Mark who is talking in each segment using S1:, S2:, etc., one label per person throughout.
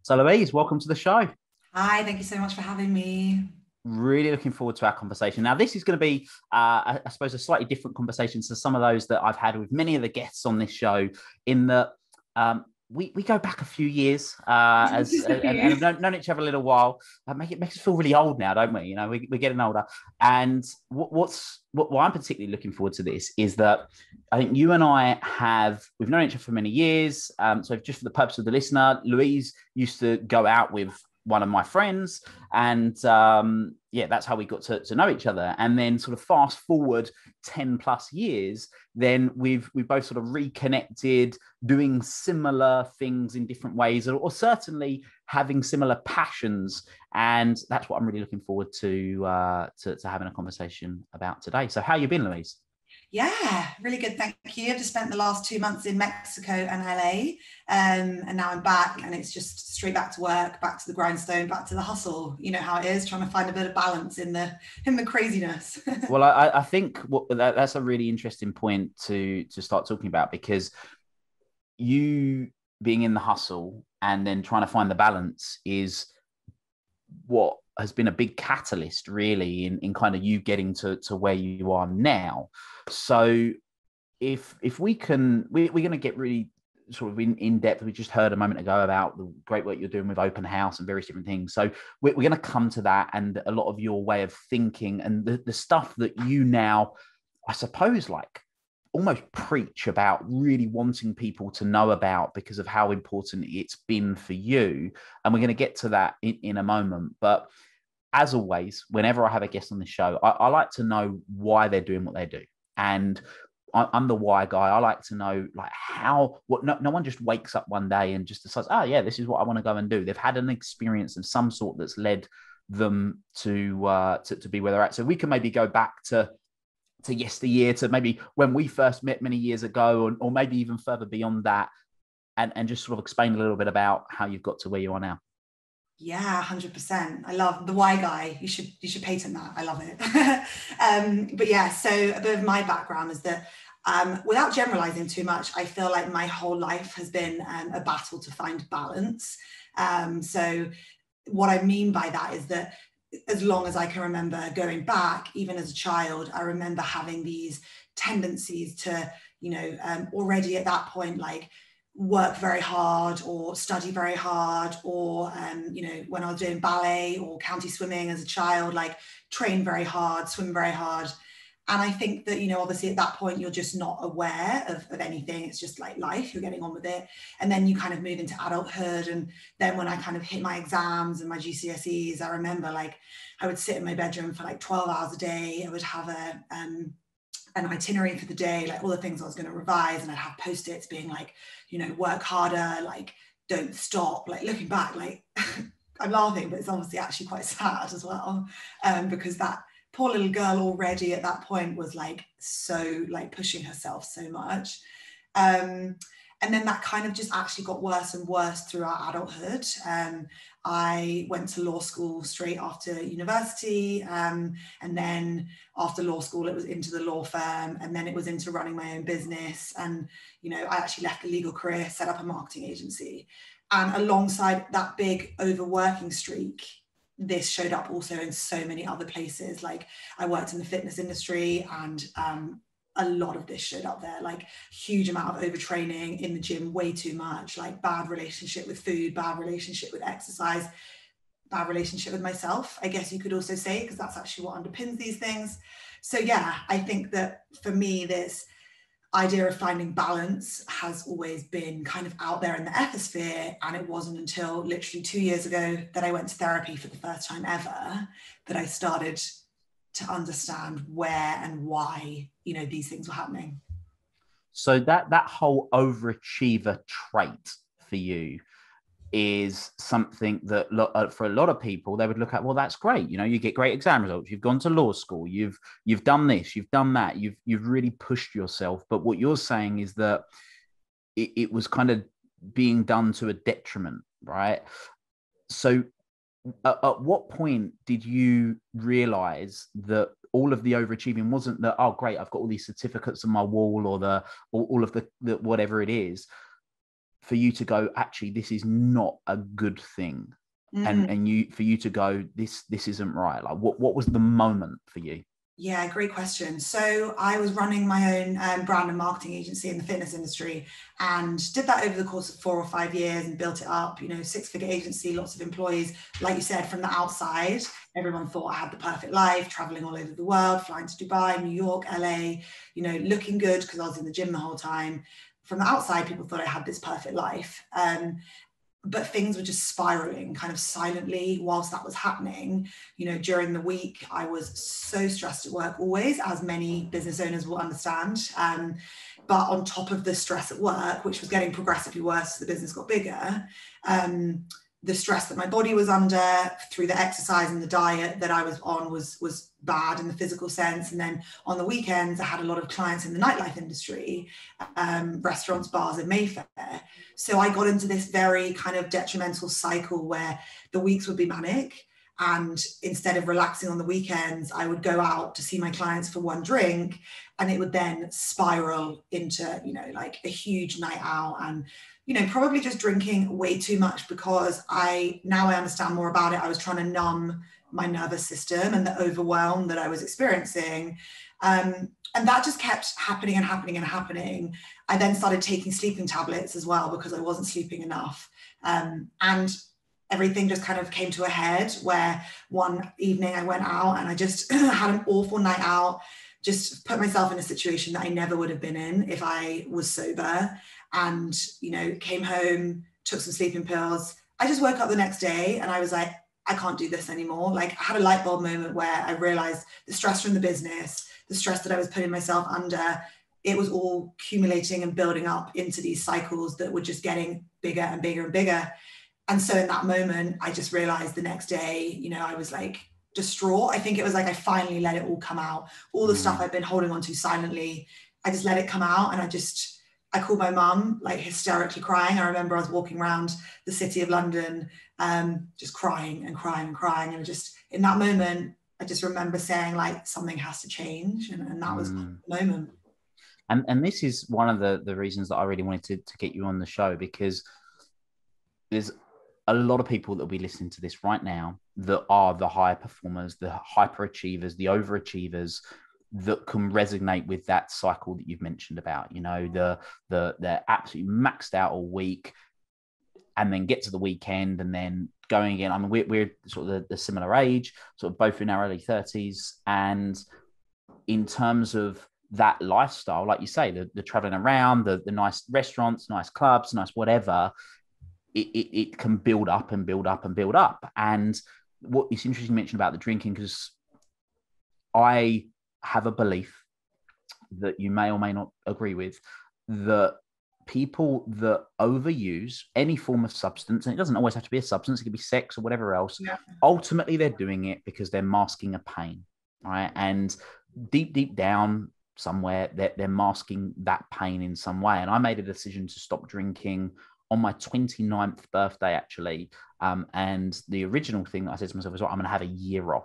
S1: So Louise, welcome to the show.
S2: Hi, thank you so much for having me.
S1: Really looking forward to our conversation. Now, this is going to be, I suppose, a slightly different conversation to some of those that I've had with many of the guests on this show, in that we go back a few years and have known each other a little while. Makes us feel really old now, don't we? You know, we're getting older. And what I'm particularly looking forward to this is that I think you and we've known each other for many years. So just for the purpose of the listener, Louise used to go out with one of my friends, and that's how we got to know each other. And then sort of fast forward 10 plus years, then we've both sort of reconnected, doing similar things in different ways, or certainly having similar passions. And that's what I'm really looking forward to having a conversation about today. So how you been, Louise?
S2: Yeah, really good. Thank you. I've just spent the last 2 months in Mexico and LA, and now I'm back, and it's just straight back to work, back to the grindstone, back to the hustle. You know how it is, trying to find a bit of balance in the craziness.
S1: Well, I think that's a really interesting point to start talking about, because you being in the hustle and then trying to find the balance is what has been a big catalyst really in kind of you getting to where you are now. So if we can, we're going to get really sort of in depth. We just heard a moment ago about the great work you're doing with Open House and various different things. So we're going to come to that, and a lot of your way of thinking and the stuff that you now, I suppose, like almost preach about, really wanting people to know about because of how important it's been for you. And we're going to get to that in a moment. But as always, whenever I have a guest on the show, I like to know why they're doing what they do. And I'm the why guy. I like to know like no one just wakes up one day and just decides, oh yeah, this is what I want to go and do. They've had an experience of some sort that's led them to be where they're at. So we can maybe go back to yesteryear, to maybe when we first met many years ago, or maybe even further beyond that, and just sort of explain a little bit about how you've got to where you are now.
S2: Yeah, 100%. I love the why guy. You should patent that. I love it. But yeah, so a bit of my background is that without generalizing too much, I feel like my whole life has been a battle to find balance. So what I mean by that is that as long as I can remember going back, even as a child, I remember having these tendencies to, already at that point, like work very hard or study very hard, or when I was doing ballet or county swimming as a child, like train very hard, swim very hard. And I think that, obviously at that point, you're just not aware of anything. It's just like life, you're getting on with it. And then you kind of move into adulthood. And then when I kind of hit my exams and my GCSEs, I remember like I would sit in my bedroom for like 12 hours a day. I would have an itinerary for the day, like all the things I was going to revise. And I'd have Post-its being like, work harder, like don't stop. Like looking back, like I'm laughing, but it's obviously actually quite sad as well, because that poor little girl already at that point was like so like pushing herself so much. And then that kind of just actually got worse and worse throughout adulthood. I went to law school straight after university. And then after law school, it was into the law firm, and then it was into running my own business. And, I actually left a legal career, set up a marketing agency. And alongside that big overworking streak, this showed up also in so many other places. Like I worked in the fitness industry, and a lot of this showed up there, like huge amount of overtraining in the gym, way too much, like bad relationship with food, bad relationship with exercise, bad relationship with myself, I guess you could also say, because that's actually what underpins these things. So yeah, I think that for me, this idea of finding balance has always been kind of out there in the ethosphere. And it wasn't until literally 2 years ago that I went to therapy for the first time ever that I started to understand where and why, these things were happening.
S1: So that whole overachiever trait for you is something that for a lot of people, they would look at, well, that's great. You get great exam results. You've gone to law school. You've done this, you've done that. You've really pushed yourself. But what you're saying is that it was kind of being done to a detriment, right? So at what point did you realize that all of the overachieving wasn't that, oh, great, I've got all these certificates on my wall, or all of the whatever it is, for you to go, actually, this is not a good thing? And for you to go, this isn't right. Like what was the moment for you?
S2: Yeah, great question. So I was running my own brand and marketing agency in the fitness industry, and did that over the course of 4 or 5 years and built it up, 6-figure agency, lots of employees. Like you said, from the outside, everyone thought I had the perfect life, traveling all over the world, flying to Dubai, New York, LA, looking good because I was in the gym the whole time. From the outside, people thought I had this perfect life. But things were just spiraling kind of silently whilst that was happening. During the week, I was so stressed at work always, as many business owners will understand. But on top of the stress at work, which was getting progressively worse as the business got bigger, the stress that my body was under through the exercise and the diet that I was on was bad in the physical sense. And then on the weekends, I had a lot of clients in the nightlife industry, restaurants, bars in Mayfair. So I got into this very kind of detrimental cycle where the weeks would be manic. And instead of relaxing on the weekends, I would go out to see my clients for one drink, and it would then spiral into, like a huge night out, and probably just drinking way too much because now I understand more about it. I was trying to numb my nervous system and the overwhelm that I was experiencing. And that just kept happening and happening and happening. I then started taking sleeping tablets as well because I wasn't sleeping enough. And everything just kind of came to a head where one evening I went out and I just had an awful night out, just put myself in a situation that I never would have been in if I was sober. And, came home, took some sleeping pills. I just woke up the next day and I was like, I can't do this anymore. Like, I had a light bulb moment where I realized the stress from the business, the stress that I was putting myself under, it was all accumulating and building up into these cycles that were just getting bigger and bigger and bigger. And so in that moment, I just realized the next day, I was like distraught. I think it was like I finally let it all come out. All the stuff I've been holding on to silently, I just let it come out. And I called my mum, like hysterically crying. I remember I was walking around the city of London, just crying and crying and crying. And just in that moment, I just remember saying, like, something has to change. And that was the moment.
S1: And this is one of the reasons that I really wanted to get you on the show, because there's a lot of people that will be listening to this right now that are the high performers, the hyperachievers, the overachievers, that can resonate with that cycle that you've mentioned about, they're absolutely maxed out all week and then get to the weekend and then going again. I mean, we're sort of the similar age, sort of both in our early 30s. And in terms of that lifestyle, like you say, the traveling around, the nice restaurants, nice clubs, nice whatever, it can build up and build up and build up. And what it's interesting you mentioned about the drinking, because I have a belief that you may or may not agree with, that people that overuse any form of substance, and it doesn't always have to be a substance, it could be sex or whatever else, ultimately they're doing it because they're masking a pain, right? And deep down somewhere, they're masking that pain in some way. And I made a decision to stop drinking on my 29th birthday, actually. And the original thing that I said to myself was, well, I'm going to have a year off.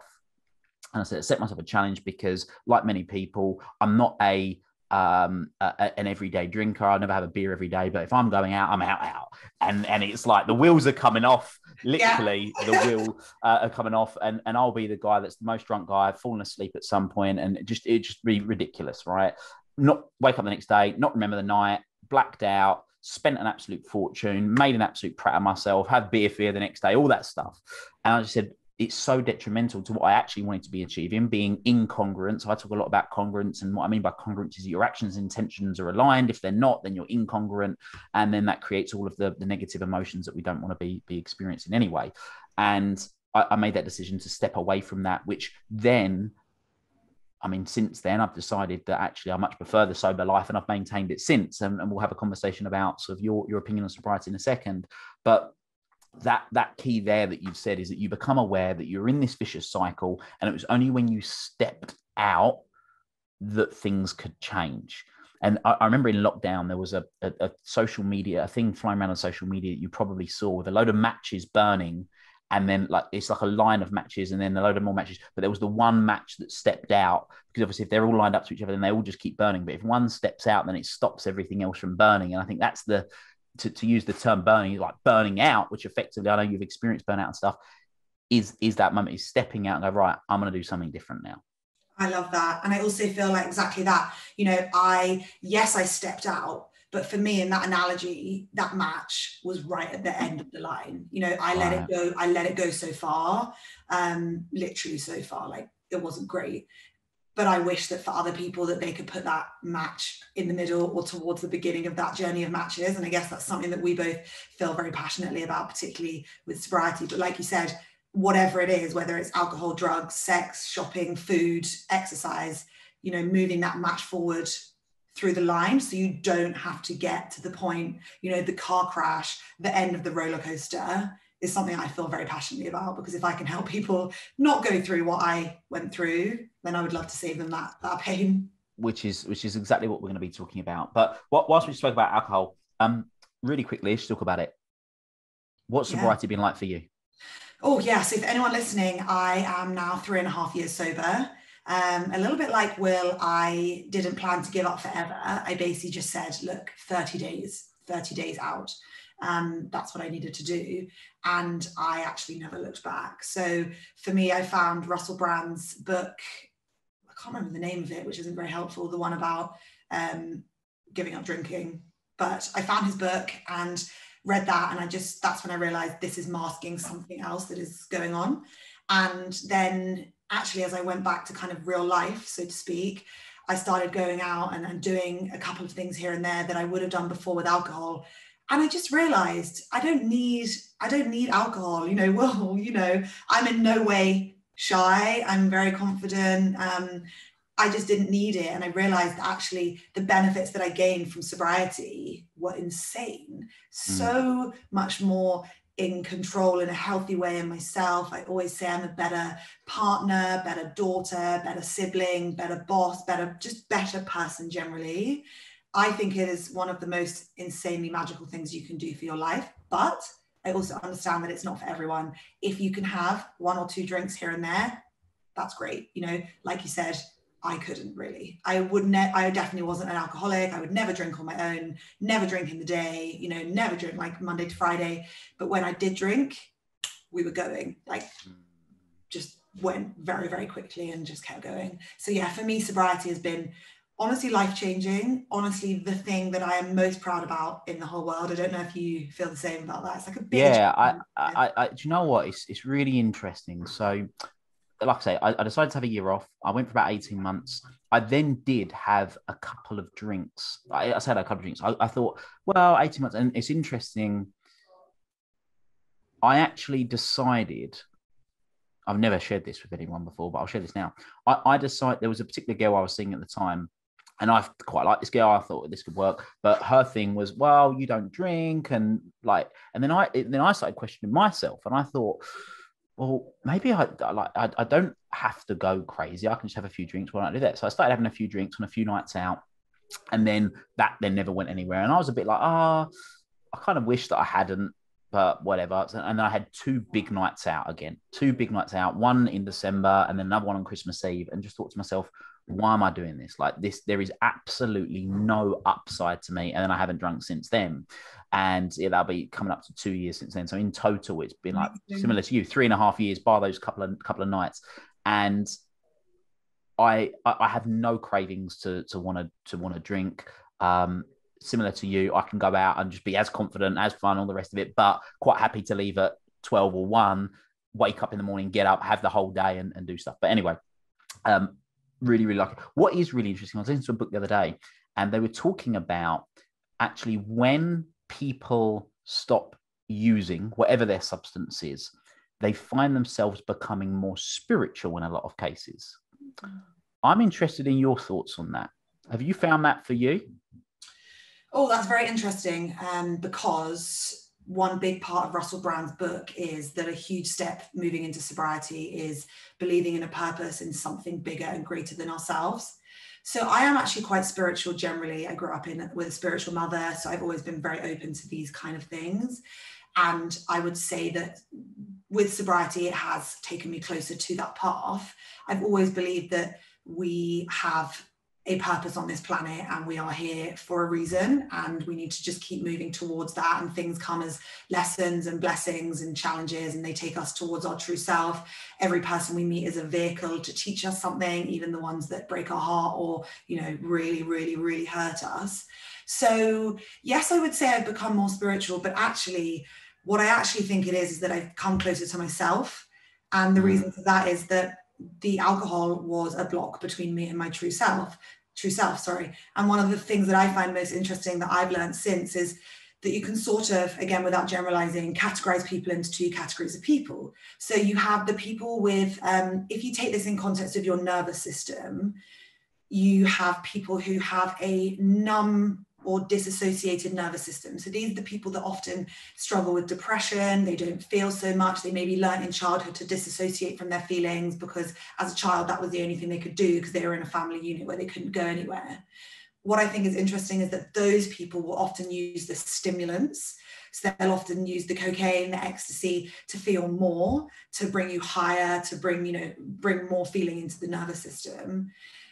S1: And I said, set myself a challenge because, like many people, I'm not an everyday drinker. I never have a beer every day, but if I'm going out, I'm out. And it's like the wheels are coming off. Literally, the wheel are coming off, and I'll be the guy that's the most drunk guy, fallen asleep at some point, and it just be ridiculous, right? Not wake up the next day, not remember the night, blacked out, spent an absolute fortune, made an absolute prat of myself, had beer fear the next day, all that stuff. And I just said, it's so detrimental to what I actually wanted to be achieving, being incongruent. So I talk a lot about congruence, and what I mean by congruence is that your actions and intentions are aligned. If they're not, then you're incongruent. And then that creates all of the negative emotions that we don't want to be experiencing anyway. And I made that decision to step away from that, which then, I mean, since then, I've decided that actually I much prefer the sober life, and I've maintained it since. And we'll have a conversation about sort of your opinion on sobriety in a second. But that key there that you've said is that you become aware that you're in this vicious cycle, and it was only when you stepped out that things could change. And I remember in lockdown, there was a social media, a thing flying around on social media that you probably saw, with a load of matches burning, and then it's like a line of matches and then a load of more matches. But there was the one match that stepped out, because obviously if they're all lined up to each other, then they all just keep burning. But if one steps out, then it stops everything else from burning. And I think that's the to use the term burning, like burning out, which effectively I know you've experienced burnout and stuff, is that moment, is stepping out and go, right, I'm going to do something different now.
S2: I love that. And I also feel like exactly that, you know, I stepped out, but for me in that analogy, that match was right at the end of the line. You know, I let it go so far, literally so far, like it wasn't great. But I wish that for other people that they could put that match in the middle or towards the beginning of that journey of matches. And I guess that's something that we both feel very passionately about, particularly with sobriety. But like you said, whatever it is, whether it's alcohol, drugs, sex, shopping, food, exercise, you know, moving that match forward through the line so you don't have to get to the point, you know, the car crash, the end of the roller coaster is something I feel very passionately about, because if I can help people not go through what I went through, then I would love to save them that pain.
S1: Which is exactly what we're going to be talking about. But whilst we spoke about alcohol, really quickly, let's talk about it. What's sobriety been like for you?
S2: Oh, yeah. So for anyone listening, I am now 3.5 years sober. A little bit like Will, I didn't plan to give up forever. I basically just said, look, 30 days out. That's what I needed to do. And I actually never looked back. So for me, I found Russell Brand's book. I can't remember the name of it, which isn't very helpful. The one about giving up drinking. But I found his book and read that. And that's when I realized this is masking something else that is going on. And then actually, as I went back to kind of real life, so to speak, I started going out and doing a couple of things here and there that I would have done before with alcohol. And I just realized I don't need alcohol, you know. Well, you know, I'm in no way shy. I'm very confident. I just didn't need it. And I realized that actually the benefits that I gained from sobriety were insane. So much more in control in a healthy way in myself. I always say I'm a better partner, better daughter, better sibling, better boss, better person generally. I think it is one of the most insanely magical things you can do for your life. But I also understand that it's not for everyone. If you can have 1 or 2 drinks here and there, that's great. You know, like you said, I couldn't really. I definitely wasn't an alcoholic. I would never drink on my own, never drink in the day, you know, never drink like Monday to Friday. But when I did drink, we were going, like, just went very, very quickly and just kept going. So yeah, for me, sobriety has been honestly life-changing, honestly the thing that I am most proud about in the whole world. I don't know if you feel the same about that. It's like a big
S1: I do you know what, it's really interesting. So like I say, I decided to have a year off. I went for about 18 months. I then did have a couple of drinks. I said a couple of drinks. I thought, well, 18 months. And it's interesting. I actually decided, I've never shared this with anyone before, but I'll share this now. I decided, there was a particular girl I was seeing at the time, and I quite liked this girl. I thought this could work, but her thing was, well, you don't drink, and then I started questioning myself, and I thought, well, maybe I don't have to go crazy. I can just have a few drinks. Why not do that? So I started having a few drinks on a few nights out, and then that never went anywhere. And I was a bit like, I kind of wish that I hadn't, but whatever. And then I had 2 big nights out again, 2 big nights out, one in December and then another one on Christmas Eve, and just thought to myself, why am I doing this? Like this, there is absolutely no upside to me. And then I haven't drunk since then. And yeah, that'll be coming up to 2 years since then. So in total, it's been like similar to you, 3.5 years, bar those couple of nights. And I have no cravings to want to drink. Similar to you, I can go out and just be as confident, as fun, all the rest of it, but quite happy to leave at 12 or 1, wake up in the morning, get up, have the whole day and do stuff. But anyway, really, really like it. What is really interesting, I was listening to a book the other day, and they were talking about actually when people stop using whatever their substance is, they find themselves becoming more spiritual in a lot of cases. I'm interested in your thoughts on that. Have you found that for you?
S2: Oh, that's very interesting, because one big part of Russell Brand's book is that a huge step moving into sobriety is believing in a purpose, in something bigger and greater than ourselves. So I am actually quite spiritual generally. I grew up with a spiritual mother, so I've always been very open to these kind of things. And I would say that with sobriety, it has taken me closer to that path. I've always believed that we have a purpose on this planet, and we are here for a reason, and we need to just keep moving towards that, and things come as lessons and blessings and challenges, and they take us towards our true self. Every person we meet is a vehicle to teach us something, even the ones that break our heart or, you know, really, really, really hurt us. So yes, I would say I've become more spiritual, but actually what I actually think it is that I've come closer to myself. And the reason for that is that the alcohol was a block between me and my true self. And one of the things that I find most interesting that I've learned since is that you can sort of, again, without generalizing, categorize people into two categories of people. So you have the people with, if you take this in context of your nervous system, you have people who have a numb or disassociated nervous system. So these are the people that often struggle with depression. They don't feel so much. They maybe learned in childhood to disassociate from their feelings because as a child, that was the only thing they could do because they were in a family unit where they couldn't go anywhere. What I think is interesting is that those people will often use the stimulants. So they'll often use the cocaine, the ecstasy to feel more, to bring you higher, to bring more feeling into the nervous system.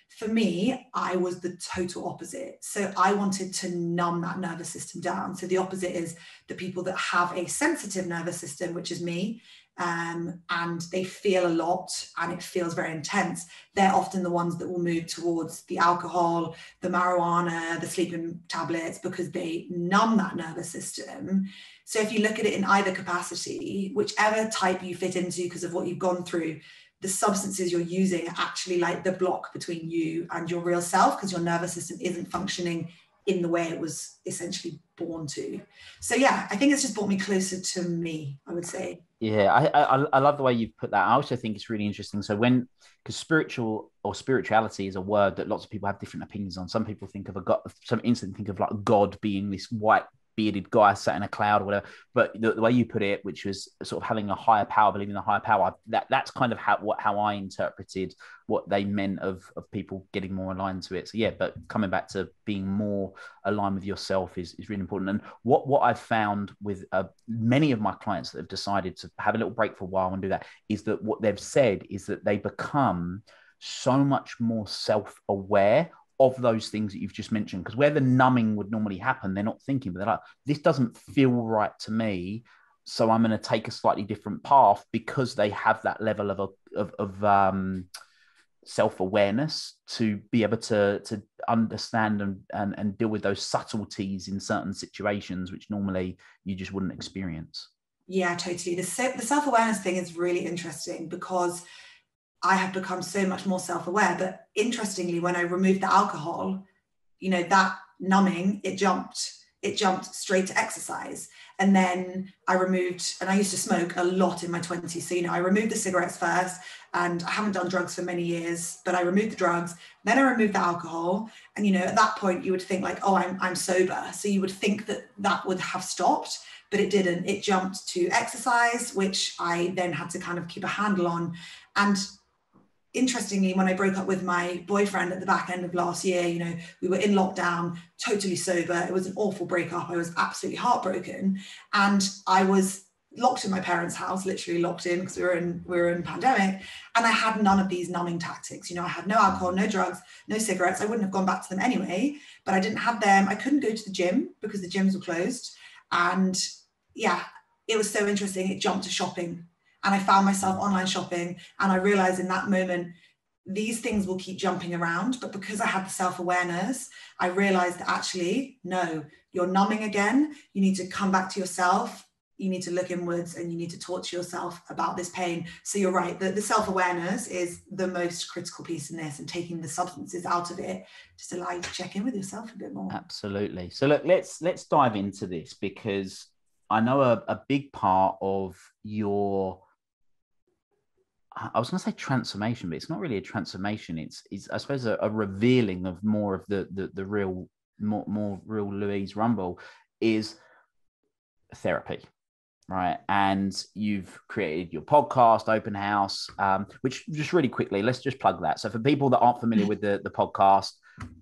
S2: For me, I was the total opposite. So I wanted to numb that nervous system down. So the opposite is the people that have a sensitive nervous system, which is me, and they feel a lot and it feels very intense. They're often the ones that will move towards the alcohol, the marijuana, the sleeping tablets, because they numb that nervous system. So if you look at it in either capacity, whichever type you fit into because of what you've gone through, the substances you're using are actually like the block between you and your real self, because your nervous system isn't functioning in the way it was essentially born to. So yeah, I think it's just brought me closer to me, I would say.
S1: Yeah, I love the way you've put that. I also think it's really interesting. So because spiritual or spirituality is a word that lots of people have different opinions on. Some people think of a God, some instantly think of like God being this white bearded guy sat in a cloud or whatever. But the way you put it, which was sort of having a higher power, believing in a higher power, that's kind of how I interpreted what they meant of people getting more aligned to it. So yeah, but coming back to being more aligned with yourself is really important. And what I've found with many of my clients that have decided to have a little break for a while and do that is that what they've said is that they become so much more self-aware of those things that you've just mentioned, because where the numbing would normally happen, they're not thinking, but they're like, this doesn't feel right to me, so I'm going to take a slightly different path, because they have that level of self-awareness to be able to understand and deal with those subtleties in certain situations which normally you just wouldn't experience.
S2: Yeah, totally. The self-awareness thing is really interesting because I have become so much more self-aware. But interestingly, when I removed the alcohol, that numbing, it jumped straight to exercise. And then I removed, and I used to smoke a lot in my 20s. So, I removed the cigarettes first, and I haven't done drugs for many years, but I removed the drugs, then I removed the alcohol. And, at that point you would think like, oh, I'm sober. So you would think that would have stopped, but it didn't. It jumped to exercise, which I then had to kind of keep a handle on. And interestingly, when I broke up with my boyfriend at the back end of last year, we were in lockdown, totally sober. It was an awful breakup. I was absolutely heartbroken. And I was locked in my parents' house, literally locked in because we were in pandemic. And I had none of these numbing tactics. I had no alcohol, no drugs, no cigarettes. I wouldn't have gone back to them anyway, but I didn't have them. I couldn't go to the gym because the gyms were closed. And yeah, it was so interesting. It jumped to shopping. And I found myself online shopping, and I realized in that moment, these things will keep jumping around. But because I had the self-awareness, I realized that actually, no, you're numbing again. You need to come back to yourself. You need to look inwards, and you need to talk to yourself about this pain. So you're right. The self-awareness is the most critical piece in this, and taking the substances out of it just allow you to check in with yourself a bit more.
S1: Absolutely. So look, let's dive into this, because I know a big part of your, I was going to say transformation, but it's not really a transformation. It's I suppose a revealing of more of the real, more real Louise Rumball is therapy, right? And you've created your podcast, Open House, which just really quickly, let's just plug that. So for people that aren't familiar with the podcast,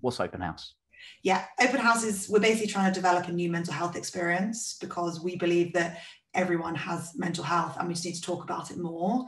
S1: what's Open House?
S2: Yeah, Open House we're basically trying to develop a new mental health experience, because we believe that everyone has mental health and we just need to talk about it more.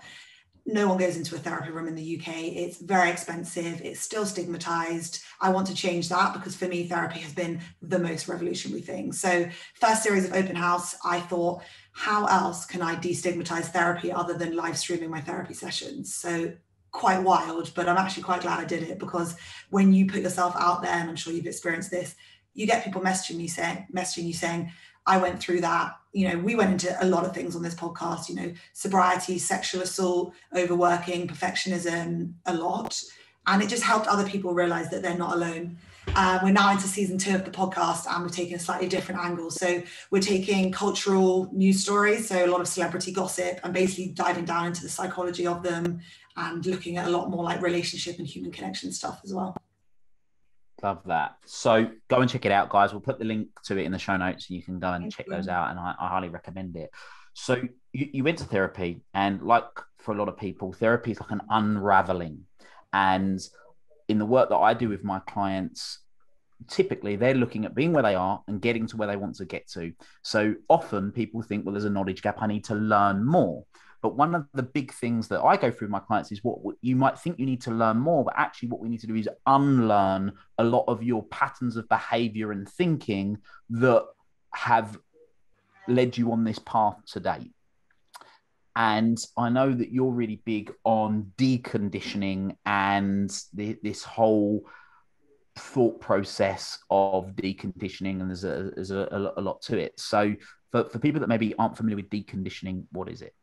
S2: no one goes into a therapy room in the UK. It's very expensive. It's still stigmatized. I want to change that because for me, therapy has been the most revolutionary thing. So first series of Open House, I thought, how else can I destigmatize therapy other than live streaming my therapy sessions? So quite wild, but I'm actually quite glad I did it, because when you put yourself out there, and I'm sure you've experienced this, you get people messaging you saying, I went through that. You know, we went into a lot of things on this podcast, you know, sobriety, sexual assault, overworking, perfectionism, a lot. And it just helped other people realize that they're not alone. We're now into season 2 of the podcast, and we're taking a slightly different angle. So we're taking cultural news stories, so a lot of celebrity gossip, and basically diving down into the psychology of them and looking at a lot more like relationship and human connection stuff as well.
S1: Love that. So go and check it out, guys. We'll put the link to it in the show notes, and you can go and check those out. And I highly recommend it. So you went to therapy, and like for a lot of people, therapy is like an unraveling. And in the work that I do with my clients, typically they're looking at being where they are and getting to where they want to get to. So often people think, well, there's a knowledge gap. I need to learn more. But one of the big things that I go through with my clients is what you might think you need to learn more, but actually what we need to do is unlearn a lot of your patterns of behavior and thinking that have led you on this path today. And I know that you're really big on deconditioning and this whole thought process of deconditioning, and there's a lot to it. So for people that maybe aren't familiar with deconditioning, what is it?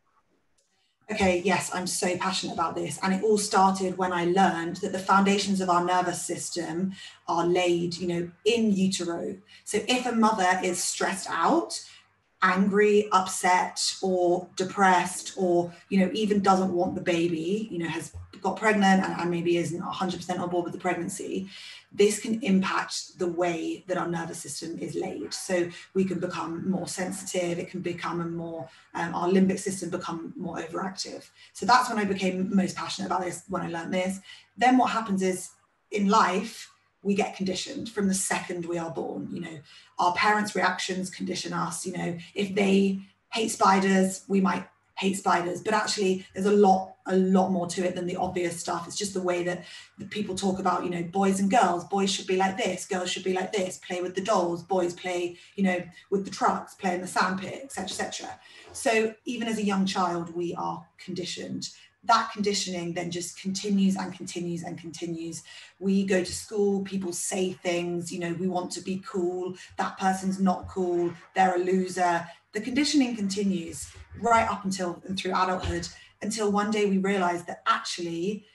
S2: Okay, yes, I'm so passionate about this. And it all started when I learned that the foundations of our nervous system are laid, you know, in utero. So if a mother is stressed out, angry, upset, or depressed, or, you know, even doesn't want the baby, you know, has got pregnant and maybe isn't 100% on board with the pregnancy, this can impact the way that our nervous system is laid. So we can become more sensitive, it can become a more, our limbic system become more overactive. So that's when I became most passionate about this, when I learned this. Then what happens is, in life, we get conditioned from the second we are born. You know, our parents' reactions condition us. You know, if they hate spiders, we might hate spiders, but actually there's a lot more to it than the obvious stuff. It's just the way that the people talk about, you know, boys and girls. Boys should be like this, girls should be like this, play with the dolls, boys play, you know, with the trucks, play in the sandpit, etc., etc. So even as a young child, we are conditioned. That conditioning then just continues and continues and continues. We go to school, people say things, you know, we want to be cool, that person's not cool, they're a loser. The conditioning continues right up until and through adulthood, until one day we realize that actually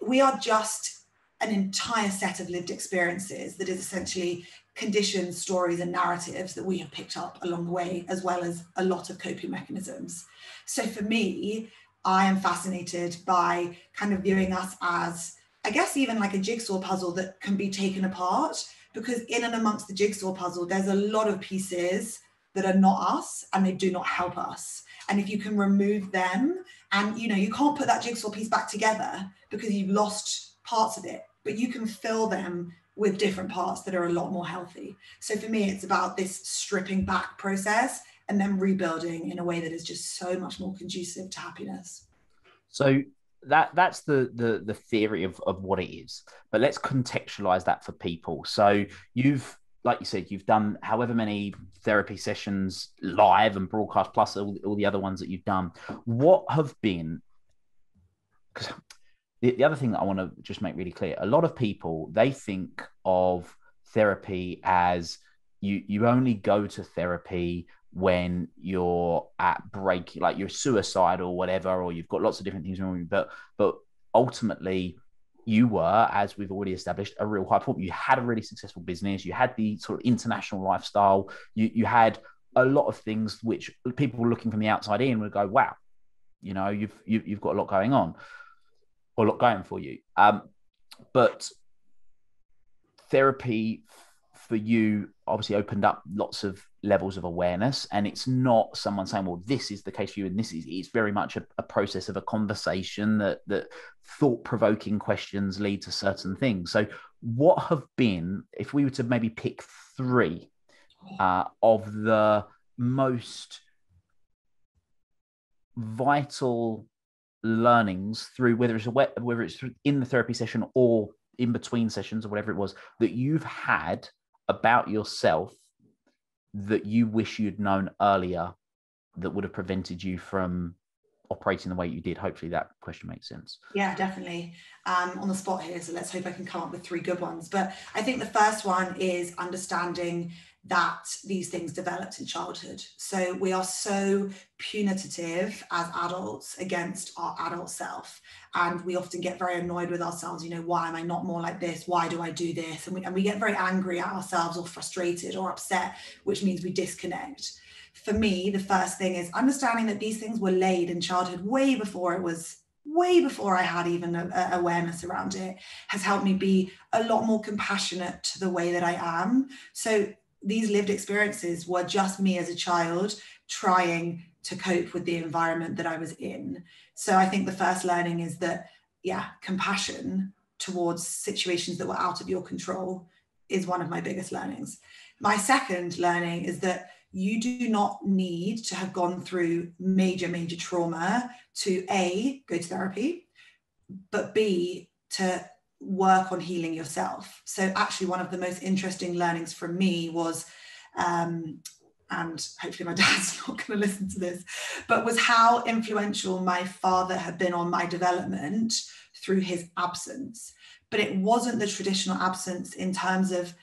S2: we are just an entire set of lived experiences that is essentially conditioned stories and narratives that we have picked up along the way, as well as a lot of coping mechanisms. So for me, I am fascinated by kind of viewing us as, I guess, even like a jigsaw puzzle that can be taken apart, because in and amongst the jigsaw puzzle, there's a lot of pieces that are not us and they do not help us. And if you can remove them, and you know, you can't put that jigsaw piece back together because you've lost parts of it, but you can fill them with different parts that are a lot more healthy. So for me, it's about this stripping back process and then rebuilding in a way that is just so much more conducive to happiness.
S1: So that's the theory of what it is, but let's contextualize that for people. So like you said, you've done however many therapy sessions live and broadcast, plus all the other ones that you've done. What have been, because the other thing that I want to just make really clear, a lot of people, they think of therapy as you only go to therapy when you're at break, like you're suicidal or whatever, or you've got lots of different things wrong with you. But ultimately, you were, as we've already established, a real high performer. You had a really successful business. You had the sort of international lifestyle. You had a lot of things which people looking from the outside in would go, wow, you know, you've got a lot going on, or a lot going for you. But therapy for you obviously opened up lots of levels of awareness, and it's not someone saying, well, this is the case for you and this is, it's very much a process of a conversation that thought-provoking questions lead to certain things. So what have been, if we were to maybe pick 3 of the most vital learnings through, whether it's in the therapy session or in between sessions or whatever it was, that you've had about yourself that you wish you'd known earlier that would have prevented you from operating the way you did? Hopefully that question makes sense.
S2: Yeah, definitely. On the spot here, so let's hope I can come up with 3 good ones. But I think the first one is understanding that these things developed in childhood. So we are so punitive as adults against our adult self. And we often get very annoyed with ourselves. You know, why am I not more like this? Why do I do this? And we get very angry at ourselves, or frustrated or upset, which means we disconnect. For me, the first thing is understanding that these things were laid in childhood way before I had even awareness around it, has helped me be a lot more compassionate to the way that I am. So these lived experiences were just me as a child trying to cope with the environment that I was in. So I think the first learning is that, compassion towards situations that were out of your control is one of my biggest learnings. My second learning is that you do not need to have gone through major trauma to A, go to therapy, but B, to work on healing yourself. So actually one of the most interesting learnings for me was, and hopefully my dad's not going to listen to this, but was how influential my father had been on my development through his absence. But it wasn't the traditional absence in terms of,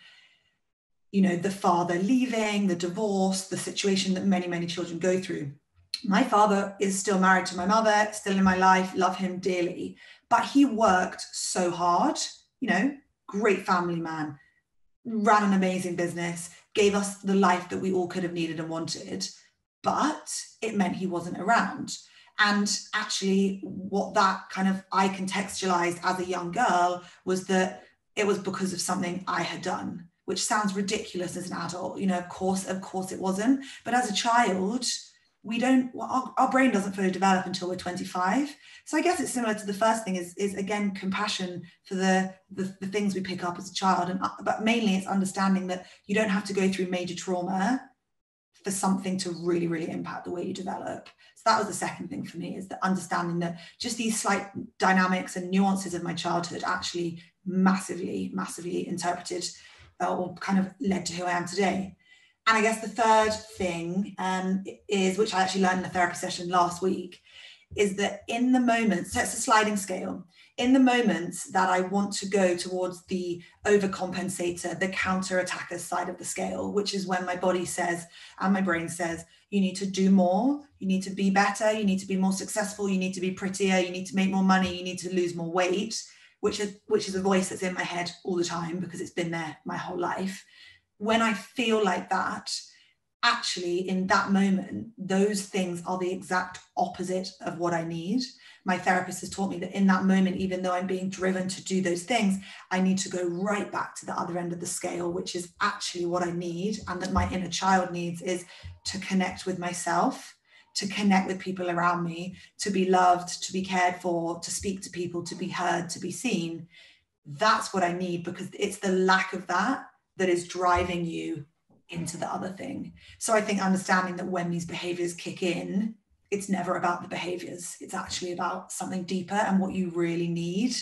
S2: you know, the father leaving, the divorce, the situation that many children go through. My father is still married to my mother, still in my life, love him dearly, but he worked so hard, you know, great family man, ran an amazing business, gave us the life that we all could have needed and wanted, but it meant he wasn't around. And actually what that kind of, I contextualized as a young girl was that it was because of something I had done, which sounds ridiculous as an adult. You know, of course it wasn't. But as a child, our brain doesn't fully develop until we're 25. So I guess it's similar to the first thing is again, compassion for the things we pick up as a child. But mainly it's understanding that you don't have to go through major trauma for something to really impact the way you develop. So that was the second thing for me, is the understanding that just these slight dynamics and nuances of my childhood actually massively interpreted or kind of led to who I am today. And I guess the third thing is, which I actually learned in a therapy session last week, is that in the moments, so it's a sliding scale, in the moments that I want to go towards the overcompensator, the counter-attacker side of the scale, which is when my body says and my brain says, you need to do more, you need to be better, you need to be more successful, you need to be prettier, you need to make more money, you need to lose more weight, which is a voice that's in my head all the time because it's been there my whole life. When I feel like that, actually in that moment, those things are the exact opposite of what I need. My therapist has taught me that in that moment, even though I'm being driven to do those things, I need to go right back to the other end of the scale, which is actually what I need, and that my inner child needs, is to connect with myself, to connect with people around me, to be loved, to be cared for, to speak to people, to be heard, to be seen. That's what I need, because it's the lack of that that is driving you into the other thing. So I think understanding that when these behaviors kick in, it's never about the behaviors. It's actually about something deeper, and what you really need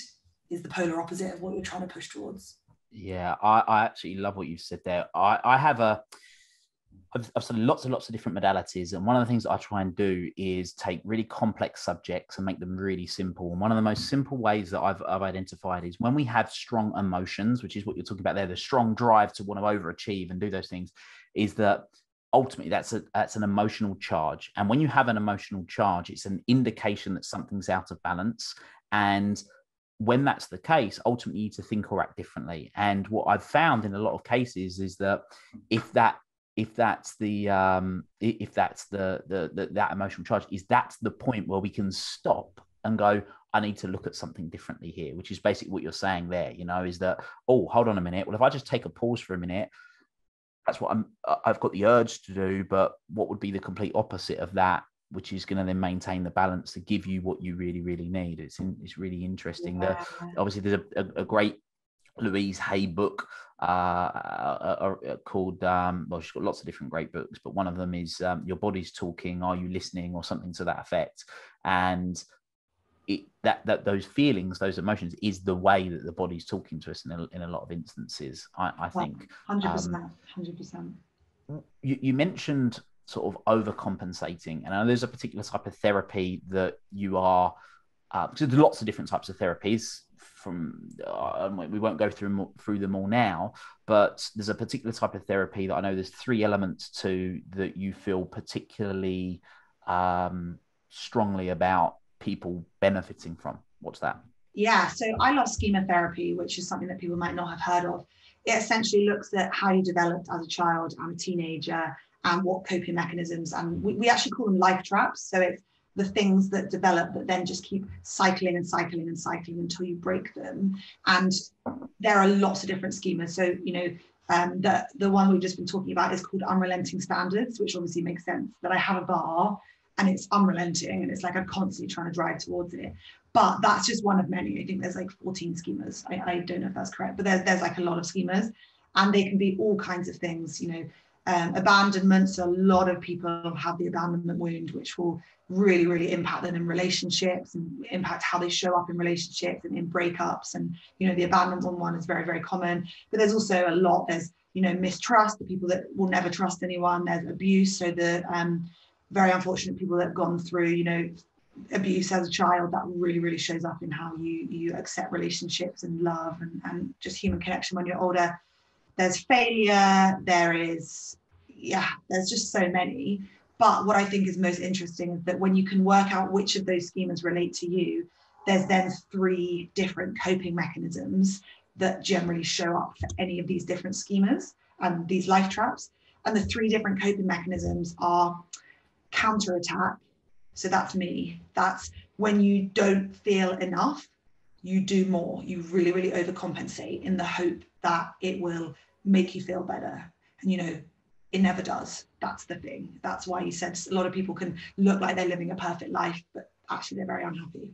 S2: is the polar opposite of what you're trying to push towards.
S1: Yeah, I actually love what you said there. I've studied lots of different modalities, and one of the things that I try and do is take really complex subjects and make them really simple. And one of the most simple ways that I've identified is when we have strong emotions, which is what you're talking about there, the strong drive to want to overachieve and do those things, is that ultimately that's an emotional charge. And when you have an emotional charge, it's an indication that something's out of balance. And when that's the case, ultimately you need to think or act differently. And what I've found in a lot of cases is that if that emotional charge is, that's the point where we can stop and go, I need to look at something differently here, which is basically what you're saying there, you know, is that, oh, hold on a minute. Well, if I just take a pause for a minute, that's what I've got the urge to do, but what would be the complete opposite of that, which is going to then maintain the balance to give you what you really need. It's really interesting. Yeah. Obviously there's a great Louise Hay book called, well, she's got lots of different great books, but one of them is Your Body's Talking, Are You Listening, or something to that effect. And that those feelings, those emotions, is the way that the body's talking to us in a lot of instances. I think
S2: 100%, 100%.
S1: You mentioned sort of overcompensating, and I know there's a particular type of therapy that you are. Because there's lots of different types of therapies. We won't go through them all now, but there's a particular type of therapy that I know there's 3 elements to that you feel particularly strongly about people benefiting from. What's that?
S2: Yeah, so I love schema therapy, which is something that people might not have heard of. It essentially looks at how you developed as a child and a teenager and what coping mechanisms, and we actually call them life traps. So it's the things that develop that then just keep cycling and cycling and cycling until you break them. And there are lots of different schemas. So, the one we've just been talking about is called unrelenting standards, which obviously makes sense, that I have a bar and it's unrelenting and it's like I'm constantly trying to drive towards it. But that's just one of many. I think there's like 14 schemas. I don't know if that's correct, but there's like a lot of schemas, and they can be all kinds of things. Abandonment. So a lot of people have the abandonment wound, which will really, really impact them in relationships and impact how they show up in relationships and in breakups. And, the abandonment one is very, very common. But there's also a lot. There's, mistrust, the people that will never trust anyone. There's abuse. So the very unfortunate people that have gone through, abuse as a child, that really, really shows up in how you accept relationships and love and just human connection when you're older. There's failure, there's just so many. But what I think is most interesting is that when you can work out which of those schemas relate to you, there's then 3 different coping mechanisms that generally show up for any of these different schemas and these life traps. And the 3 different coping mechanisms are counterattack. So that's me. That's when you don't feel enough, you do more. You really, really overcompensate in the hope that it will make you feel better. And, it never does. That's the thing. That's why you said a lot of people can look like they're living a perfect life, but actually they're very unhappy.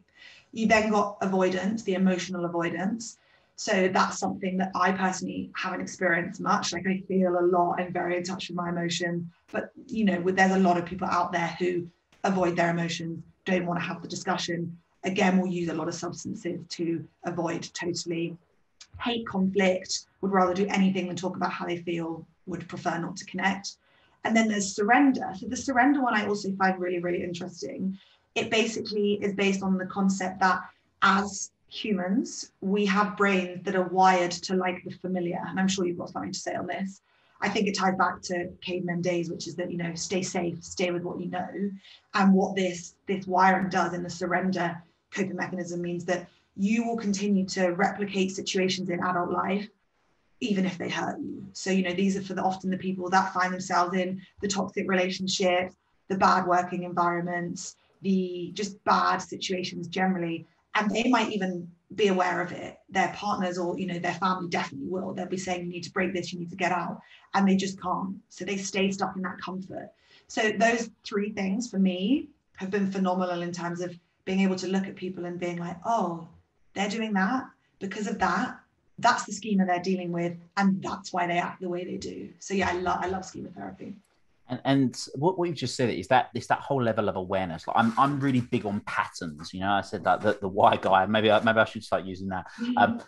S2: You then got avoidance, the emotional avoidance. So that's something that I personally haven't experienced much. Like, I feel a lot. I'm very in touch with my emotion. But, there's a lot of people out there who avoid their emotions, don't want to have the discussion. Again, will use a lot of substances to avoid totally. Hate conflict, would rather do anything than talk about how they feel, would prefer not to connect. And then there's surrender. So the surrender one I also find really, really interesting. It basically is based on the concept that as humans, we have brains that are wired to like the familiar. And I'm sure you've got something to say on this. I think it ties back to caveman days, which is that, stay safe, stay with what you know. And what this wiring does in the surrender coping mechanism means that you will continue to replicate situations in adult life, even if they hurt you. So, these are often the people that find themselves in the toxic relationships, the bad working environments, the just bad situations generally. And they might even be aware of it. Their partners or, their family definitely will. They'll be saying, you need to break this, you need to get out. And they just can't. So they stay stuck in that comfort. So those 3 things for me have been phenomenal in terms of being able to look at people and being like, oh, they're doing that because of that. That's the schema they're dealing with. And that's why they act the way they do. So yeah, I love schema therapy.
S1: And what we've just said is that it's that whole level of awareness. Like I'm really big on patterns. I said that the why guy. Maybe I should start using that.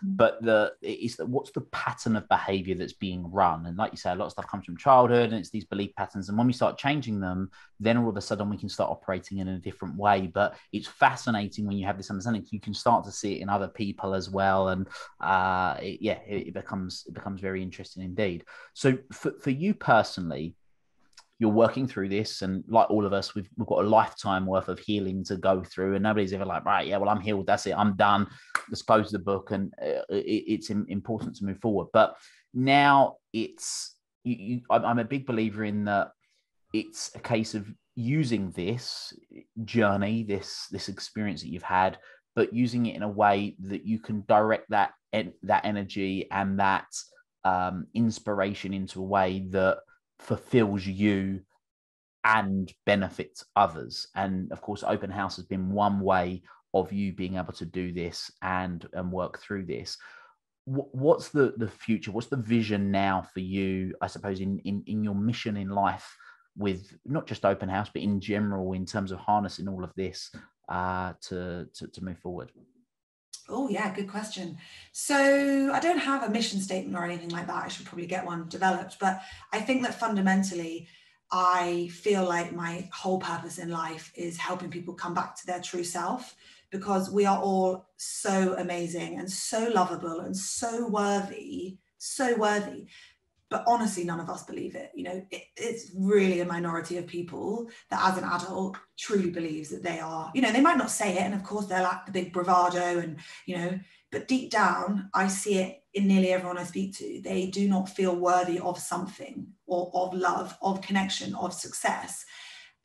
S1: But what's the pattern of behavior that's being run? And like you say, a lot of stuff comes from childhood, and it's these belief patterns. And when we start changing them, then all of a sudden we can start operating in a different way. But it's fascinating when you have this understanding. You can start to see it in other people as well, and it becomes very interesting indeed. So for you personally, you're working through this, and like all of us, we've got a lifetime worth of healing to go through, and nobody's ever like, right, yeah, well, I'm healed, that's it, I'm done, let's close the book. And it's important to move forward. But now I'm a big believer in that it's a case of using this journey, this experience that you've had, but using it in a way that you can direct that energy and that inspiration into a way that fulfills you and benefits others. And of course, Open House has been one way of you being able to do this and work through this. What's the future? What's the vision now for you, I suppose, in your mission in life, with not just Open House, but in general, in terms of harnessing all of this to move forward?
S2: Oh yeah, good question. So I don't have a mission statement or anything like that. I should probably get one developed, but I think that fundamentally I feel like my whole purpose in life is helping people come back to their true self, because we are all so amazing and so lovable and so worthy, so worthy. But honestly, none of us believe it. It's really a minority of people that as an adult truly believes that they are, they might not say it. And of course they're like the big bravado and, but deep down, I see it in nearly everyone I speak to. They do not feel worthy of something, or of love, of connection, of success.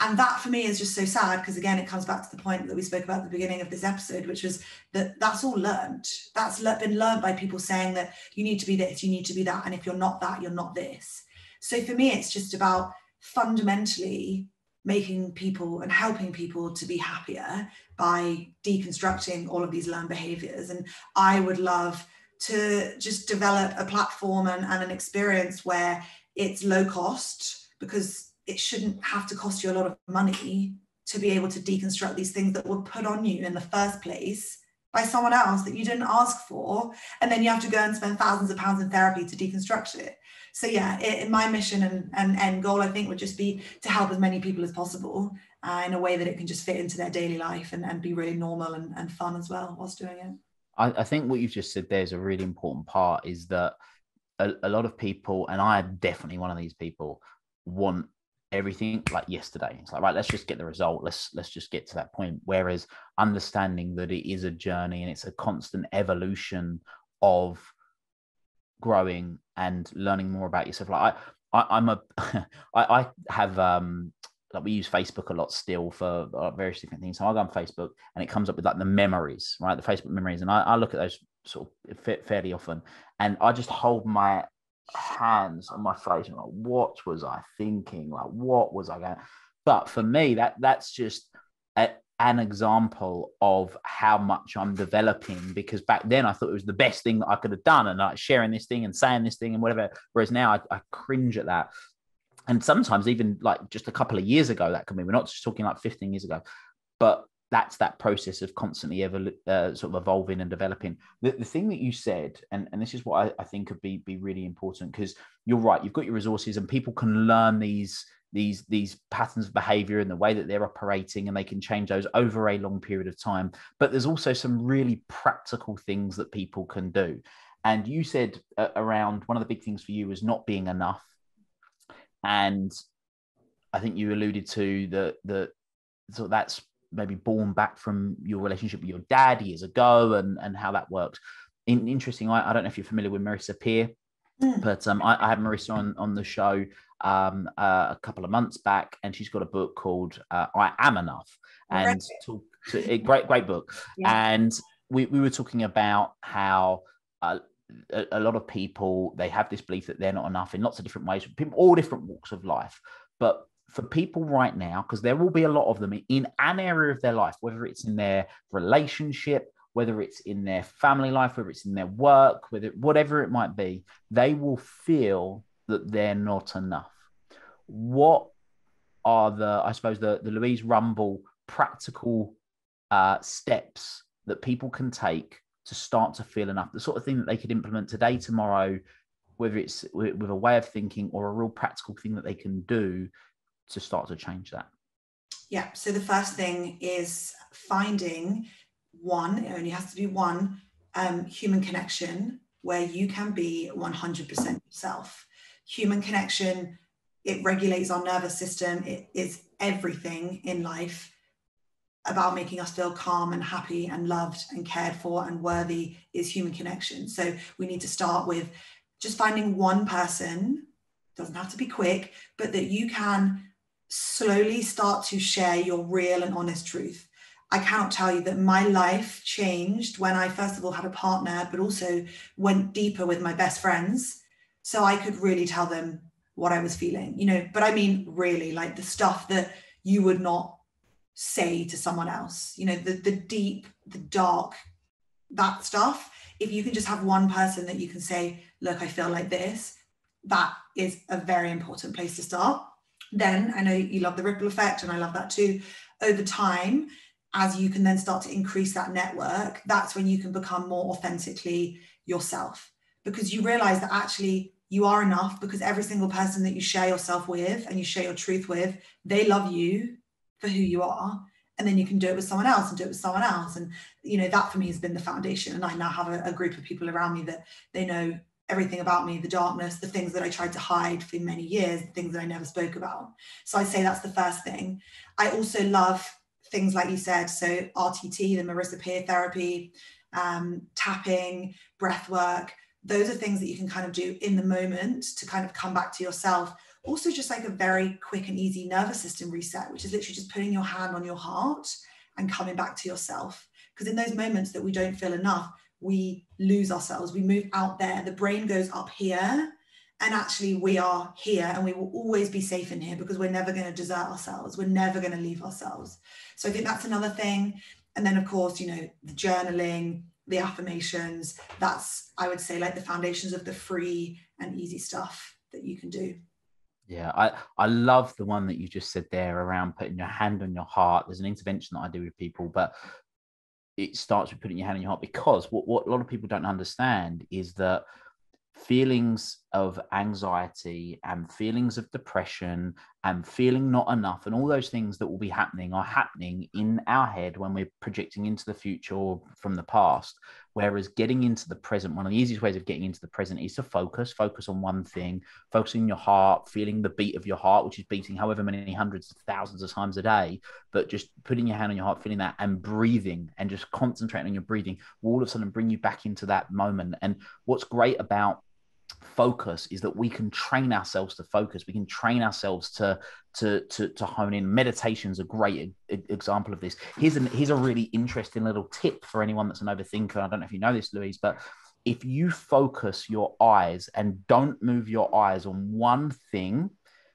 S2: And that for me is just so sad, because again, it comes back to the point that we spoke about at the beginning of this episode, which was that that's all learned. That's been learned by people saying that you need to be this, you need to be that. And if you're not that, you're not this. So for me, it's just about fundamentally making people and helping people to be happier by deconstructing all of these learned behaviors. And I would love to just develop a platform and an experience where it's low cost, because it shouldn't have to cost you a lot of money to be able to deconstruct these things that were put on you in the first place by someone else that you didn't ask for. And then you have to go and spend thousands of pounds in therapy to deconstruct it. So yeah, my mission and end goal, I think, would just be to help as many people as possible in a way that it can just fit into their daily life and be really normal and fun as well whilst doing it.
S1: I think what you've just said there is a really important part, is that a lot of people, and I am definitely one of these people, want everything like yesterday. It's like, right, let's just get the result. Let's just get to that point. Whereas understanding that it is a journey and it's a constant evolution of growing and learning more about yourself. Like I have like, we use Facebook a lot still for various different things. So I go on Facebook and it comes up with like the memories, right? The Facebook memories. And I look at those sort of fairly often, and I just hold my hands on my face and like, what was I thinking? Like, what was I going? But for me, that's just an example of how much I'm developing, because back then I thought it was the best thing that I could have done, and like sharing this thing and saying this thing and whatever. Whereas now I cringe at that. And sometimes even like just a couple of years ago, that can be, we're not just talking like 15 years ago, but that's that process of constantly sort of evolving and developing. The thing that you said, and this is what I think could be really important, because you're right, you've got your resources and people can learn these patterns of behavior and the way that they're operating, and they can change those over a long period of time. But there's also some really practical things that people can do. And you said around one of the big things for you was not being enough. And I think you alluded to so that's maybe born back from your relationship with your dad years ago, and how that works. Interesting. I don't know if you're familiar with Marissa Peer, but I had Marissa on the show a couple of months back, and she's got a book called I Am Enough, and a great book. Yeah. And we were talking about how a lot of people, they have this belief that they're not enough in lots of different ways, people, all different walks of life. But for people right now, because there will be a lot of them in an area of their life, whether it's in their relationship, whether it's in their family life, whether it's in their work, whatever it might be, they will feel that they're not enough. What are the Louise Rumball practical steps that people can take to start to feel enough? The sort of thing that they could implement today, tomorrow, whether it's with a way of thinking or a real practical thing that they can do to start to change that.
S2: Yeah. So the first thing is finding one, it only has to be one, human connection where you can be 100% yourself. Human connection, it regulates our nervous system. It is everything in life about making us feel calm and happy and loved and cared for and worthy is human connection. So we need to start with just finding one person, doesn't have to be quick, but that you can slowly start to share your real and honest truth. I cannot tell you that my life changed when I first of all had a partner, but also went deeper with my best friends. So I could really tell them what I was feeling, but I mean, really, like the stuff that you would not say to someone else, the deep, the dark, that stuff. If you can just have one person that you can say, look, I feel like this, that is a very important place to start. Then I know you love the ripple effect, and I love that too. Over time, as you can then start to increase that network, that's when you can become more authentically yourself, because you realize that actually you are enough, because every single person that you share yourself with and you share your truth with, they love you for who you are. And then you can do it with someone else and do it with someone else. And, you know, that for me has been the foundation. And I now have a group of people around me that they know everything about me, the darkness, the things that I tried to hide for many years, the things that I never spoke about. So I say that's the first thing. I also love things like you said, so RTT, the Marissa Peer therapy, tapping, breath work. Those are things that you can kind of do in the moment to kind of come back to yourself. Also just like a very quick and easy nervous system reset, which is literally just putting your hand on your heart and coming back to yourself. Because in those moments that we don't feel enough, we lose ourselves, we move out there, the brain goes up here, and actually we are here and we will always be safe in here, because we're never going to desert ourselves, we're never going to leave ourselves. So I think that's another thing. And then of course, you know, the journaling, the affirmations, that's, I would say, like the foundations of the free and easy stuff that you can do.
S1: Yeah, I love the one that you just said there around putting your hand on your heart. There's an intervention that I do with people, but it starts with putting your hand on your heart, because what a lot of people don't understand is that feelings of anxiety and feelings of depression and feeling not enough and all those things that will be happening are happening in our head when we're projecting into the future or from the past. Whereas getting into the present, one of the easiest ways of getting into the present is to focus on one thing, focusing your heart, feeling the beat of your heart, which is beating however many hundreds of thousands of times a day, but just putting your hand on your heart, feeling that, and breathing and just concentrating on your breathing will all of a sudden bring you back into that moment. And what's great about focus is that we can train ourselves to focus. We can train ourselves to hone in. Meditation's a great example of this. Here's a really interesting little tip for anyone that's an overthinker. I don't know if you know this, Louise, but if you focus your eyes and don't move your eyes on one thing,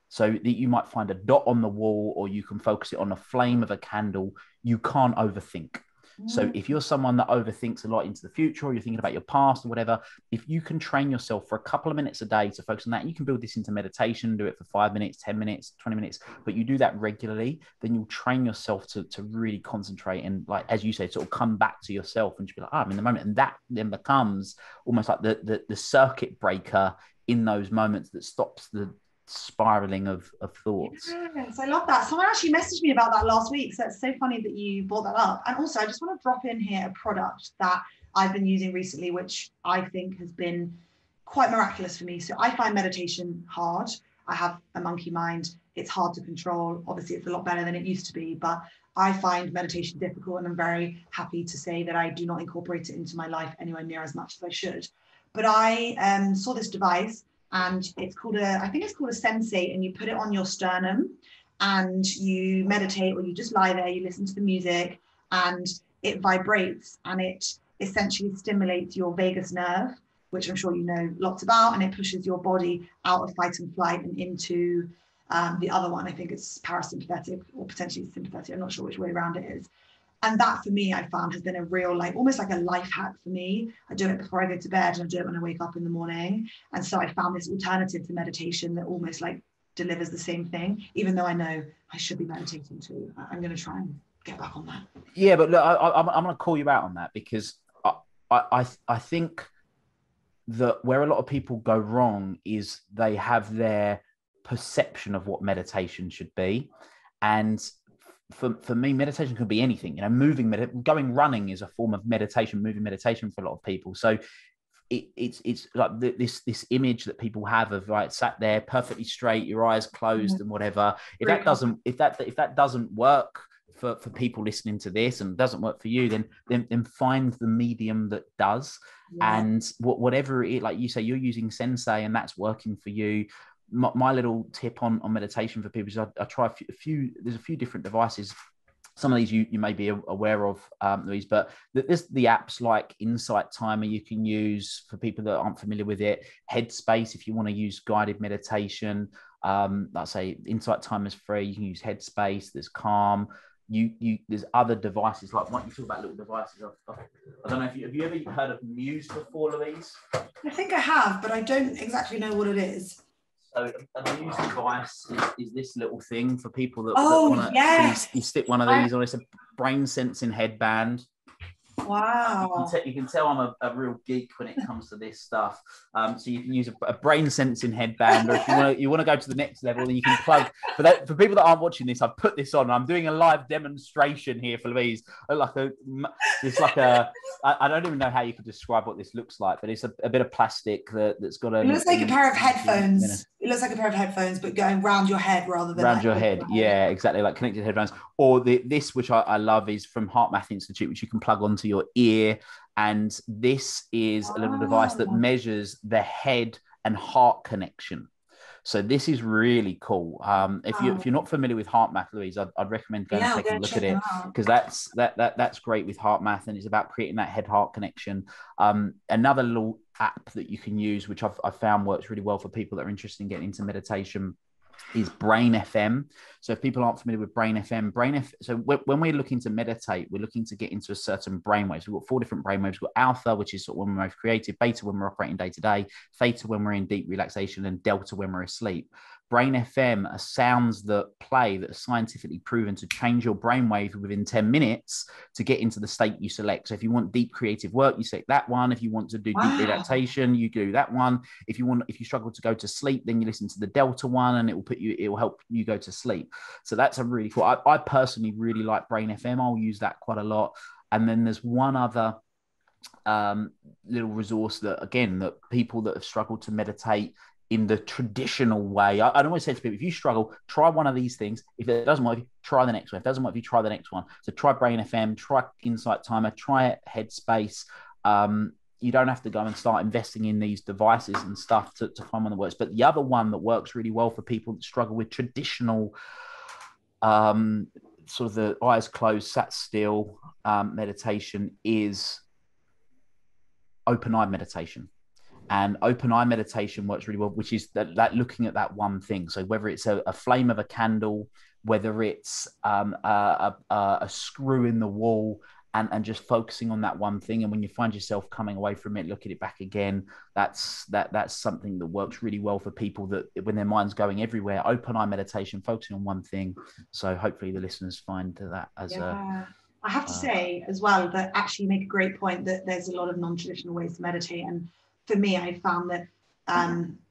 S1: so that you might find a dot on the wall, or you can focus it on a flame of a candle, you can't overthink. So if you're someone that overthinks a lot into the future, or you're thinking about your past or whatever, if you can train yourself for a couple of minutes a day to focus on that, you can build this into meditation, do it for 5 minutes, 10 minutes, 20 minutes, but you do that regularly, then you'll train yourself to really concentrate and, like, as you say, sort of come back to yourself and just be like, I'm in the moment. And that then becomes almost like the circuit breaker in those moments that stops the spiraling of thoughts.
S2: Yes, I love that. Someone actually messaged me about that last week, so it's so funny that you brought that up. And also I just want to drop in here a product that I've been using recently, which I think has been quite miraculous for me. So I find meditation hard. I have a monkey mind. It's hard to control. Obviously it's a lot better than it used to be, but I find meditation difficult, and I'm very happy to say that I do not incorporate it into my life anywhere near as much as I should. But I saw this device, and it's called I think it's called a Sensate, and you put it on your sternum and you meditate, or you just lie there, you listen to the music, and it vibrates, and it essentially stimulates your vagus nerve, which I'm sure you know lots about, and it pushes your body out of fight and flight and into the other one. I think it's parasympathetic or potentially sympathetic. I'm not sure which way around it is. And that for me, I found has been a real, like, almost like a life hack for me. I do it before I go to bed, and I do it when I wake up in the morning. And so I found this alternative to meditation that almost like delivers the same thing, even though I know I should be meditating too. I'm going to try and get back on that.
S1: Yeah, but look, I'm going to call you out on that, because I think that where a lot of people go wrong is they have their perception of what meditation should be. And for me, meditation could be anything, you know, going running is a form of meditation, moving meditation for a lot of people. So it's like this image that people have of, like, sat there perfectly straight, your eyes closed and whatever. If that doesn't work for people listening to this, and doesn't work for you, then find the medium that does. Yeah. And whatever it is, like you say, you're using Sensei and that's working for you. My little tip on meditation for people is I try there's a few different devices. Some of these you may be aware of, Louise, but there's the apps like Insight Timer you can use for people that aren't familiar with it. Headspace, if you want to use guided meditation. Like I say, Insight Timer is free. You can use Headspace. There's Calm. There's other devices, like when you talk about little devices. I don't know if have you ever heard of Muse before, Louise?
S2: I think I have, but I don't exactly know what it is.
S1: So a Muse device is this little thing for people that
S2: want
S1: to. Yes. You stick one of these on. It's brain sensing headband.
S2: Wow.
S1: You can tell I'm a real geek when it comes to this stuff. So you can use a brain sensing headband, or if you want to go to the next level, then you can plug. For people that aren't watching this, I've put this on. I'm doing a live demonstration here for Louise. I don't even know how you could describe what this looks like, but it's a bit of plastic that's got a.
S2: It looks like a pair of headphones. It looks like a pair of headphones, but going round your head rather than
S1: around your head. Yeah, exactly, like connected headphones. Or this, which I love, is from Heart Math Institute, which you can plug onto your ear. And this is a little device that measures the head and heart connection. So this is really cool. If you're not familiar with Heart Math, Louise, I'd recommend going and taking a look at it, because that's great with Heart Math, and it's about creating that head-heart connection. Another little app that you can use, which I've found works really well for people that are interested in getting into meditation, is Brain FM. So if people aren't familiar with Brain FM, so when we're looking to meditate, we're looking to get into a certain brainwave. So we've got 4 different brainwaves. We've got alpha, which is sort of when we're most creative, beta when we're operating day to day, theta when we're in deep relaxation, and delta when we're asleep. Brain FM are sounds that play that are scientifically proven to change your brainwave within 10 minutes to get into the state you select. So if you want deep creative work, you select that one. If you want to do deep relaxation, you do that one. If you struggle to go to sleep, then you listen to the delta one, and it will help you go to sleep. So that's a really cool. I personally really like Brain FM. I'll use that quite a lot. And then there's one other little resource that people that have struggled to meditate in the traditional way. I'd always say to people, if you struggle, try one of these things. If it doesn't work, try the next one. If it doesn't work, you try the next one. So try Brain FM, try Insight Timer, try Headspace. You don't have to go and start investing in these devices and stuff to find one that works. But the other one that works really well for people that struggle with traditional sort of the eyes closed, sat still meditation is open eye meditation. And open eye meditation works really well, which is that looking at that one thing. So whether it's a flame of a candle, whether it's a screw in the wall, and just focusing on that one thing. And when you find yourself coming away from it, look at it back again. That's something that works really well for people that when their mind's going everywhere. Open eye meditation, focusing on one thing. So hopefully the listeners find that as
S2: I have to say as well that actually you make a great point that there's a lot of non-traditional ways to meditate. And for me, I found that,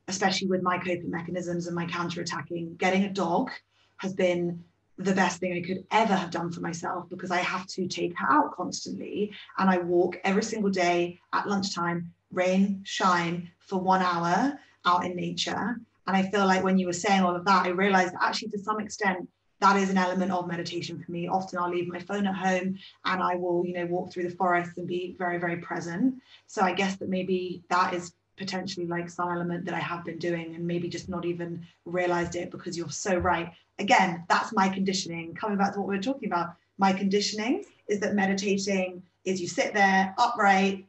S2: especially with my coping mechanisms and my counter-attacking, getting a dog has been the best thing I could ever have done for myself, because I have to take her out constantly. And I walk every single day at lunchtime, rain, shine, for 1 hour out in nature. And I feel like when you were saying all of that, I realized that actually to some extent, that is an element of meditation for me. Often I'll leave my phone at home and I will, walk through the forest and be very, very present. So I guess that maybe that is potentially like some element that I have been doing and maybe just not even realized it, because you're so right. Again, that's my conditioning. Coming back to what we were talking about, my conditioning is that meditating is you sit there upright,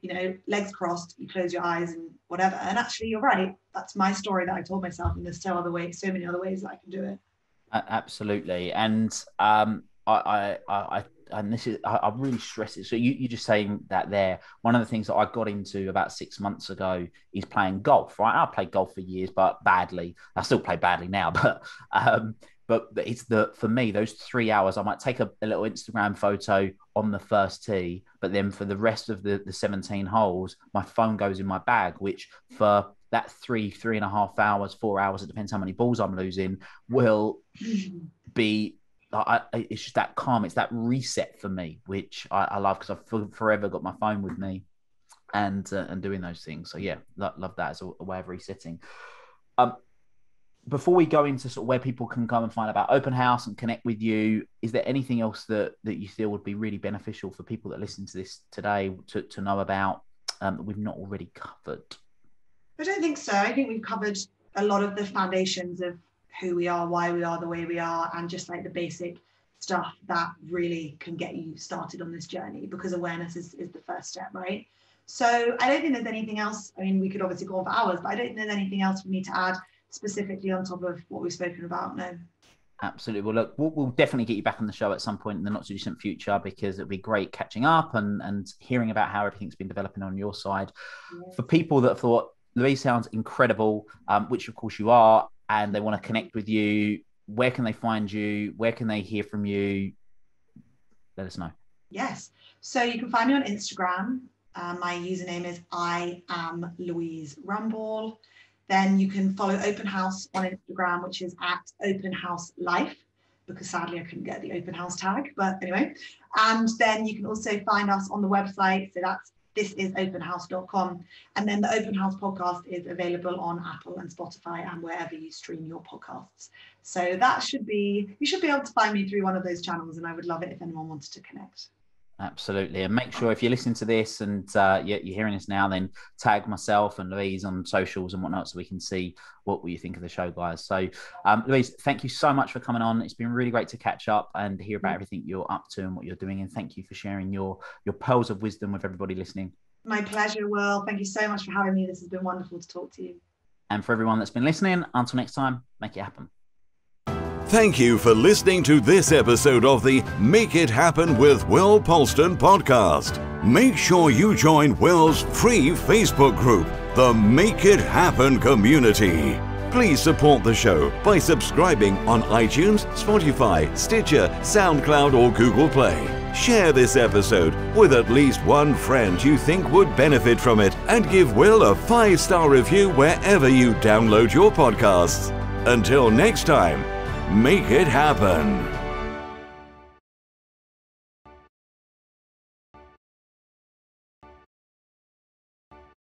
S2: legs crossed, you close your eyes and whatever. And actually you're right. That's my story that I told myself, and there's so many other ways that I can do it.
S1: Absolutely. And I really stress it. So you just saying that there, one of the things that I got into about 6 months ago is playing golf, right? I played golf for years, but badly. I still play badly now, but it's for me, those 3 hours, I might take a little Instagram photo on the first tee, but then for the rest of the 17 holes, my phone goes in my bag, which for that 3.5 hours, 4 hours, it depends how many balls I'm losing, will be, it's just that calm. It's that reset for me, which I love, because I've forever got my phone with me and doing those things. So yeah, love that as a way of resetting. Before we go into sort of where people can come and find about Open House and connect with you, is there anything else that you feel would be really beneficial for people that listen to this today to know about that we've not already covered?
S2: I don't think so. I think we've covered a lot of the foundations of who we are, why we are the way we are, and just like the basic stuff that really can get you started on this journey, because awareness is the first step, right? So I don't think there's anything else. I mean, we could obviously go on for hours, but I don't think there's anything else for me to add specifically on top of what we've spoken about. No.
S1: Absolutely. Well, look, we'll definitely get you back on the show at some point in the not too distant future, because it'd be great catching up and hearing about how everything's been developing on your side. Yes. For people that thought Louise sounds incredible, which of course you are, and they want to connect with you, where can they find you? Where can they hear from you? let us know.
S2: Yes. So you can find me on Instagram. My username is I am Louise Rumball. Then you can follow Open House on Instagram, which is at Open House Life, because sadly I couldn't get the Open House tag, but anyway. And then you can also find us on the website. So this is openhouse.com. And then the Open House podcast is available on Apple and Spotify and wherever you stream your podcasts. So you should be able to find me through one of those channels, and I would love it if anyone wanted to connect.
S1: Absolutely. And make sure if you're listening to this and you're hearing this now, then tag myself and Louise on socials and whatnot so we can see what you think of the show, guys. So Louise, thank you so much for coming on. It's been really great to catch up and hear about everything you're up to and what you're doing. And thank you for sharing your pearls of wisdom with everybody listening.
S2: My pleasure, Will. Thank you so much for having me. This has been wonderful to talk to you.
S1: And for everyone that's been listening, until next time, make it happen.
S3: Thank you for listening to this episode of the Make It Happen with Will Polston podcast. Make sure you join Will's free Facebook group, the Make It Happen community. Please support the show by subscribing on iTunes, Spotify, Stitcher, SoundCloud or Google Play. Share this episode with at least one friend you think would benefit from it, and give Will a 5-star review wherever you download your podcasts. Until next time, make it happen.